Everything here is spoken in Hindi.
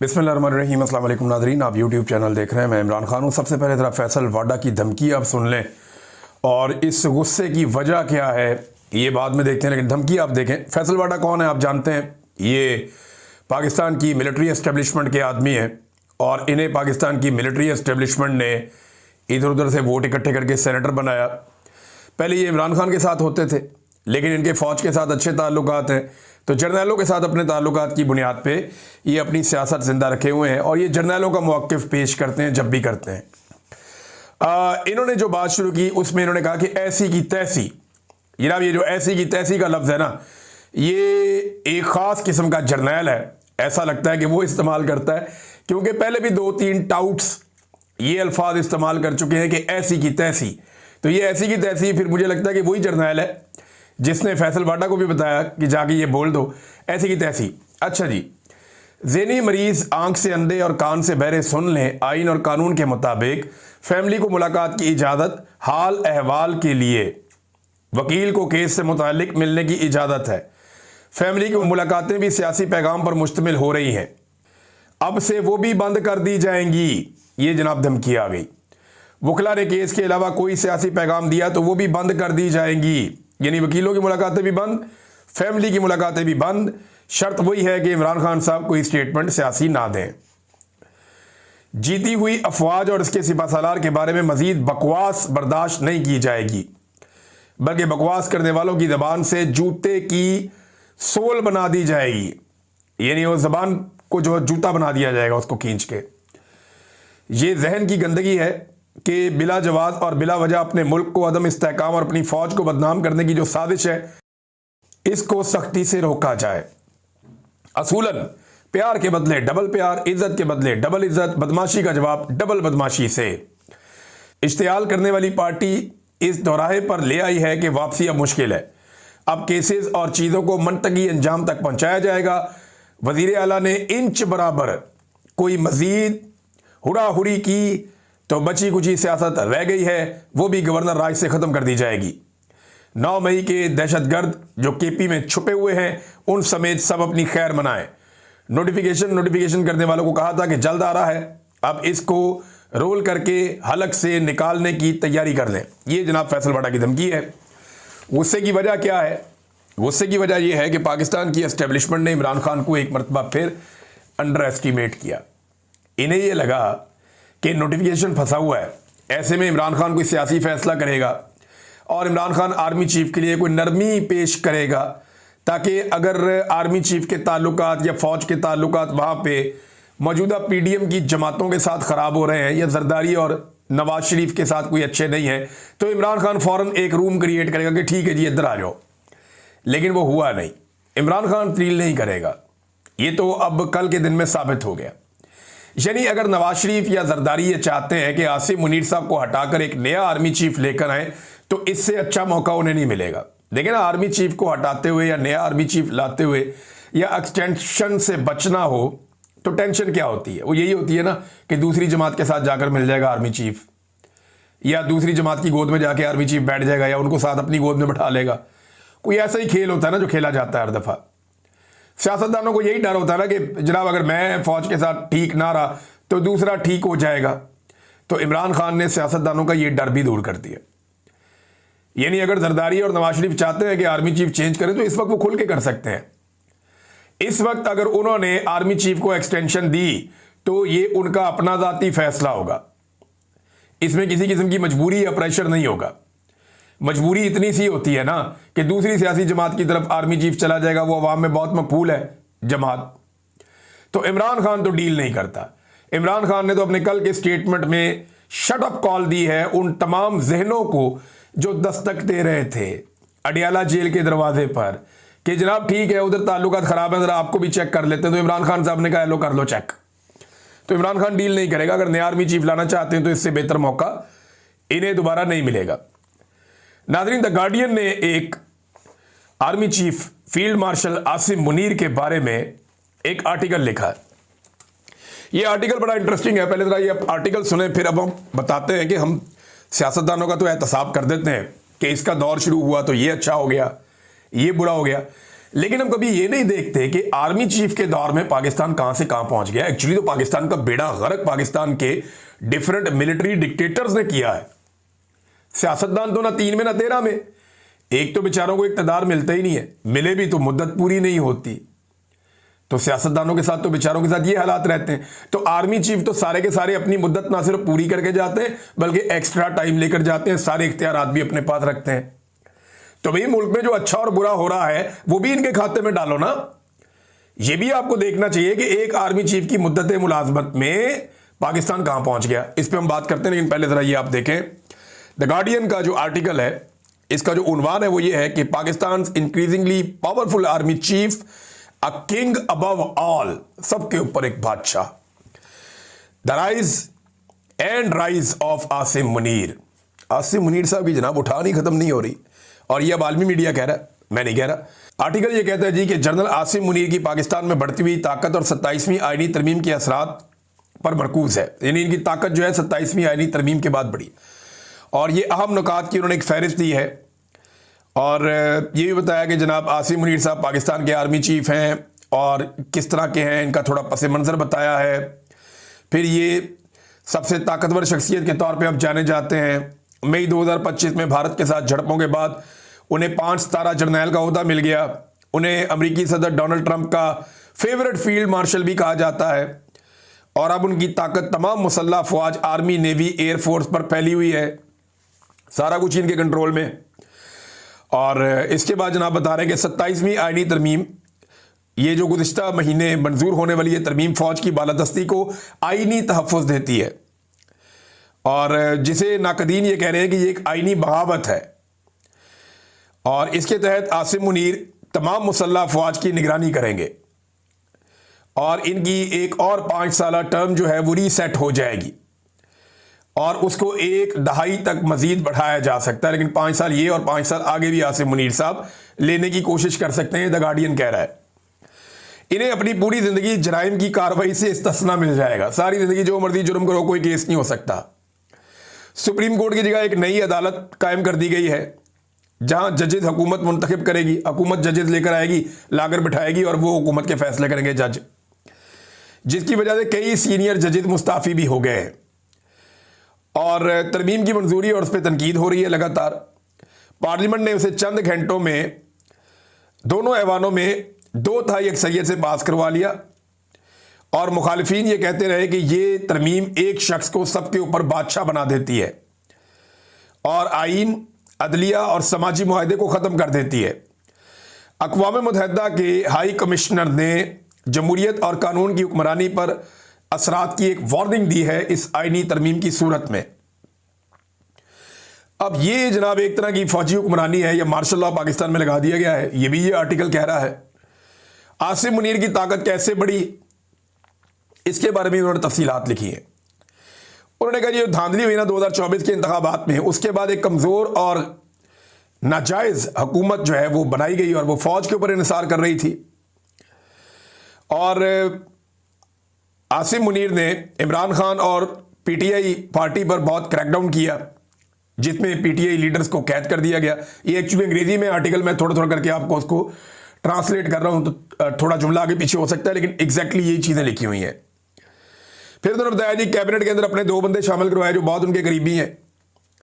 बिस्मिल्लाहिर्रहमानिर्रहीम। अस्सलाम वालेकुम नाज़रीन, आप यूट्यूब चैनल देख रहे हैं। मैं इमरान खान हूँ। सबसे पहले ज़रा फैसल वाडा की धमकी आप सुन लें और इस गुस्से की वजह क्या है ये बाद में देखते हैं, लेकिन धमकी आप देखें। फैसल वाडा कौन है आप जानते हैं। ये पाकिस्तान की मिलिट्री एस्टेब्लिशमेंट के आदमी हैं और इन्हें पाकिस्तान की मिलिट्री एस्टेब्लिशमेंट ने इधर उधर से वोट इकट्ठे करके सेनेटर बनाया। पहले ये इमरान खान के साथ होते थे, लेकिन इनके फ़ौज के साथ अच्छे ताल्लुकात हैं, तो जर्नैलों के साथ अपने ताल्लुकात की बुनियाद पे ये अपनी सियासत ज़िंदा रखे हुए हैं और ये जर्नैलों का मौक़िफ़ पेश करते हैं जब भी करते हैं। इन्होंने जो बात शुरू की उसमें इन्होंने कहा कि ऐसी की तैसी। जनाब, ये जो ऐसी की तैसी का लफ्ज़ है ना, ये एक ख़ास किस्म का जर्नैल है। ऐसा लगता है कि वो इस्तेमाल करता है, क्योंकि पहले भी 2-3 टाउट्स ये अल्फाज इस्तेमाल कर चुके हैं कि ऐसी की तैसी। तो ये ऐसी की तैसी फिर मुझे लगता है कि वही जर्नैल है जिसने फैसल वाडा को भी बताया कि जाके ये बोल दो ऐसी की तैसी। अच्छा जी, ज़हनी मरीज़ आंख से अंधे और कान से बहरे सुन लें। आइन और कानून के मुताबिक फैमिली को मुलाकात की इजाज़त, हाल अहवाल के लिए वकील को केस से मुतालिक मिलने की इजाज़त है। फैमिली की मुलाकातें भी सियासी पैगाम पर मुश्तमिल हो रही हैं, अब से वो भी बंद कर दी जाएंगी। ये जनाब धमकी आ गई। वकला ने केस के अलावा कोई सियासी पैगाम दिया तो वो भी बंद कर दी जाएंगी। यानी वकीलों की मुलाकातें भी बंद, फैमिली की मुलाकातें भी बंद। शर्त वही है कि इमरान खान साहब कोई स्टेटमेंट सियासी ना दें। जीती हुई अफवाज और इसके सिपहसालार के बारे में मजीद बकवास बर्दाश्त नहीं की जाएगी, बल्कि बकवास करने वालों की ज़बान से जूते की सोल बना दी जाएगी। यानी वो ज़बान को जो जूता बना दिया जाएगा उसको खींच के। ये जहन की गंदगी है कि बिला जवाब और बिला वजह अपने मुल्क को अदम इस्तेहकाम और अपनी फ़ौज को बदनाम करने की जो साजिश है, इसको सख्ती से रोका जाए। असूलन प्यार के बदले डबल प्यार, इज्जत के बदले डबल इज्जत, बदमाशी का जवाब डबल बदमाशी से। इश्तियाल करने वाली पार्टी इस दोराहे पर ले आई है कि वापसी अब मुश्किल है। अब केसेस और चीज़ों को मनतकी अंजाम तक पहुँचाया जाएगा। वज़ीर आला ने इंच बराबर कोई मज़ीद हुड़ाहुड़ी की तो बची कुची सियासत रह गई है, वो भी गवर्नर राज से ख़त्म कर दी जाएगी। 9 मई के दहशतगर्द जो केपी में छुपे हुए हैं उन समेत सब अपनी खैर मनाएं। नोटिफिकेशन करने वालों को कहा था कि जल्द आ रहा है, अब इसको रोल करके हलक से निकालने की तैयारी कर लें। ये जनाब फैसल वाडा की धमकी है। गुस्से की वजह क्या है? गुस्से की वजह यह है कि पाकिस्तान की एस्टेब्लिशमेंट ने इमरान खान को एक मरतबा फिर अंडर एस्टीमेट किया। इन्हें यह लगा कि नोटिफिकेशन फंसा हुआ है, ऐसे में इमरान खान कोई सियासी फैसला करेगा और इमरान खान आर्मी चीफ के लिए कोई नरमी पेश करेगा, ताकि अगर आर्मी चीफ के ताल्लुकात या फ़ौज के ताल्लुकात वहाँ पे मौजूदा पीडीएम की जमातों के साथ ख़राब हो रहे हैं या जरदारी और नवाज शरीफ के साथ कोई अच्छे नहीं हैं, तो इमरान खान फ़ौरन एक रूम क्रिएट करेगा कि ठीक है जी इधर आ जाओ। लेकिन वो हुआ नहीं। इमरान खान तब्दील नहीं करेगा, ये तो अब कल के दिन में साबित हो गया। यानी अगर नवाज शरीफ या जरदारी ये चाहते हैं कि आसिम मुनीर साहब को हटाकर एक नया आर्मी चीफ लेकर आए, तो इससे अच्छा मौका उन्हें नहीं मिलेगा। देखिए ना, आर्मी चीफ को हटाते हुए या नया आर्मी चीफ लाते हुए या एक्सटेंशन से बचना हो तो टेंशन क्या होती है? वो यही होती है ना कि दूसरी जमात के साथ जाकर मिल जाएगा आर्मी चीफ, या दूसरी जमात की गोद में जाके आर्मी चीफ बैठ जाएगा, या उनको साथ अपनी गोद में बैठा लेगा। कोई ऐसा ही खेल होता है ना जो खेला जाता है हर दफ़ा। सियासतदानों को यही डर होता है ना कि जनाब अगर मैं फ़ौज के साथ ठीक ना रहा तो दूसरा ठीक हो जाएगा। तो इमरान खान ने सियासतदानों का ये डर भी दूर कर दिया। यानी अगर जरदारी और नवाज शरीफ चाहते हैं कि आर्मी चीफ चेंज करें तो इस वक्त वो खुल के कर सकते हैं। इस वक्त अगर उन्होंने आर्मी चीफ को एक्सटेंशन दी तो ये उनका अपना ज़ाती फैसला होगा, इसमें किसी किस्म की मजबूरी या प्रेशर नहीं होगा। मजबूरी इतनी सी होती है ना कि दूसरी सियासी जमात की तरफ आर्मी चीफ चला जाएगा, वो अवाम में बहुत मकबूल है जमात। तो इमरान खान तो डील नहीं करता। इमरान खान ने तो अपने कल के स्टेटमेंट में शट अप कॉल दी है उन तमाम जहनों को जो दस्तक दे रहे थे अडियाला जेल के दरवाजे पर कि जनाब ठीक है उधर ताल्लुकात ख़राब है, ज़रा आपको भी चेक कर लेते हैं। तो इमरान खान साहब ने कहा लो कर लो चेक। तो इमरान खान डील नहीं करेगा। अगर नया आर्मी चीफ लाना चाहते हैं तो इससे बेहतर मौका इन्हें दोबारा नहीं मिलेगा। नाज़रीन, द गार्डियन ने एक army chief field marshal Asim Munir के बारे में एक आर्टिकल लिखा है। ये आर्टिकल बड़ा इंटरेस्टिंग है। पहले जरा ये आर्टिकल सुने, फिर अब हम बताते हैं कि हम सियासतदानों का तो एहतसाब कर देते हैं कि इसका दौर शुरू हुआ तो ये अच्छा हो गया, ये बुरा हो गया। लेकिन हम कभी ये नहीं देखते कि आर्मी चीफ के दौर में पाकिस्तान कहां से कहां पहुंच गया। एक्चुअली तो पाकिस्तान का बेड़ा गर्क पाकिस्तान के डिफरेंट मिलिट्री डिक्टेटर्स ने किया है। सियासतदान तो ना 3 में ना 13 में, एक तो बेचारों को इक़्तिदार मिलता ही नहीं है, मिले भी तो मुद्दत पूरी नहीं होती। तो सियासतदानों के साथ तो बेचारों के साथ ये हालात रहते हैं। तो आर्मी चीफ तो सारे के सारे अपनी मुद्दत ना सिर्फ पूरी करके जाते हैं बल्कि एक्स्ट्रा टाइम लेकर जाते हैं, सारे इख्तियारात भी अपने पास रखते हैं। तो भाई मुल्क में जो अच्छा और बुरा हो रहा है वो भी इनके खाते में डालो ना। ये भी आपको देखना चाहिए कि एक आर्मी चीफ की मुद्दत मुलाजमत में पाकिस्तान कहां पहुंच गया। इस पर हम बात करते हैं, लेकिन पहले जरा ये आप देखें द गार्डियन का जो आर्टिकल है, इसका जो उन्वान है वो ये है कि Pakistan increasingly powerful army chief, a king above all, सबके ऊपर एक बादशाह। The rise and rise of Asim Munir. Asim Munir साहब की जनाब उठानी खत्म नहीं हो रही, और ये अब आलमी मीडिया कह रहा है, मैं नहीं कह रहा। आर्टिकल ये कहता है जी कि जनरल आसिम मुनीर की पाकिस्तान में बढ़ती हुई ताकत और 27वीं आईनी तरमीम के असरात पर मरकूज है। यानी इनकी ताकत जो है 27वीं आईनी तरमीम के बाद बढ़ी, और ये अहम नुकात की उन्होंने एक फहरिस्त दी है। और ये भी बताया कि जनाब आसिम मुनीर साहब पाकिस्तान के आर्मी चीफ हैं और किस तरह के हैं, इनका थोड़ा पस मंज़र बताया है। फिर ये सबसे ताकतवर शख्सियत के तौर पे अब जाने जाते हैं। मई 2025 में भारत के साथ झड़पों के बाद उन्हें 5 सितारा जर्नैल का ओहदा मिल गया। उन्हें अमेरिकी सदर डोनाल्ड ट्रंप का फेवरेट फील्ड मार्शल भी कहा जाता है, और अब उनकी ताकत तमाम मुसल्लह अफवाज, आर्मी, नेवी, एयरफोर्स पर फैली हुई है, सारा कुछ इनके कंट्रोल में। और इसके बाद जनाब बता रहे हैं कि 27वीं आईनी तरमीम, ये जो गुज़िश्ता महीने मंजूर होने वाली है तरमीम, फौज की बालादस्ती को आईनी तहफ़्फ़ुज़ देती है, और जिसे नाकदीन ये कह रहे हैं कि ये एक आईनी बगावत है। और इसके तहत आसिम मुनीर तमाम मुसल्लह अफवाज की निगरानी करेंगे, और इनकी एक और 5 साला टर्म जो है वो रीसेट हो जाएगी, और उसको 1 दहाई तक मजीद बढ़ाया जा सकता है। लेकिन 5 साल ये और 5 साल आगे भी आसिम मुनीर साहब लेने की कोशिश कर सकते हैं, द गार्डियन कह रहा है। इन्हें अपनी पूरी जिंदगी जराइम की कार्रवाई से इस्तिस्ना मिल जाएगा, सारी जिंदगी जो मर्जी जुर्म करो कोई केस नहीं हो सकता। सुप्रीम कोर्ट की जगह एक नई अदालत कायम कर दी गई है, जहां जजेस हुकूमत मुंतखब करेगी, हुकूमत जजेस लेकर आएगी, लाकर बिठाएगी, और वो हुकूमत के फैसले करेंगे जज, जिसकी वजह से कई सीनियर जजेस मुस्ताफ़ी भी हो गए हैं। और तरमीम की मंजूरी और उस पर तनकीद हो रही है लगातार। पार्लियामेंट ने उसे चंद घंटों में दोनों ऐवानों में 2/3 अक्सरियत से पास करवा लिया, और मुखालिफिन ये कहते रहे कि ये तरमीम एक शख्स को सबके ऊपर बादशाह बना देती है, और आइन, अदलिया और समाजी मुआहदे को ख़त्म कर देती है। अक़वाम मुत्तहिदा के हाई कमिश्नर ने जमहूरियत और कानून की हुक्मरानी पर असरात की एक वार्निंग दी है इस आईनी तरमीम की सूरत में। अब ये जनाब एक तरह की फौजी हुक्मरानी है या मार्शल लॉ पाकिस्तान में लगा दिया गया है, ये भी ये आर्टिकल कह रहा है। आसिम मुनीर की ताकत कैसे बढ़ी, इसके बारे में उन्होंने तफसीलात लिखी है। उन्होंने कहा ये धांधली हुई ना 2024 के इंतखाबात में, उसके बाद एक कमज़ोर और नाजायज़ हुकूमत जो है वो बनाई गई, और वो फौज के ऊपर इन्हिसार कर रही थी। और आसिम मुनीर ने इमरान खान और पीटीआई पार्टी पर बहुत क्रैकडाउन किया, जिसमें पीटीआई लीडर्स को कैद कर दिया गया। ये एक्चुअली अंग्रेजी में आर्टिकल, मैं थोड़ा थोड़ा करके आपको उसको ट्रांसलेट कर रहा हूं, तो थोड़ा जुमला आगे पीछे हो सकता है, लेकिन एग्जैक्टली यही चीज़ें लिखी हुई हैं। फिर उन्होंने बताया जी कैबिनेट के अंदर अपने 2 बंदे शामिल करवाए जो बहुत उनके करीबी हैं,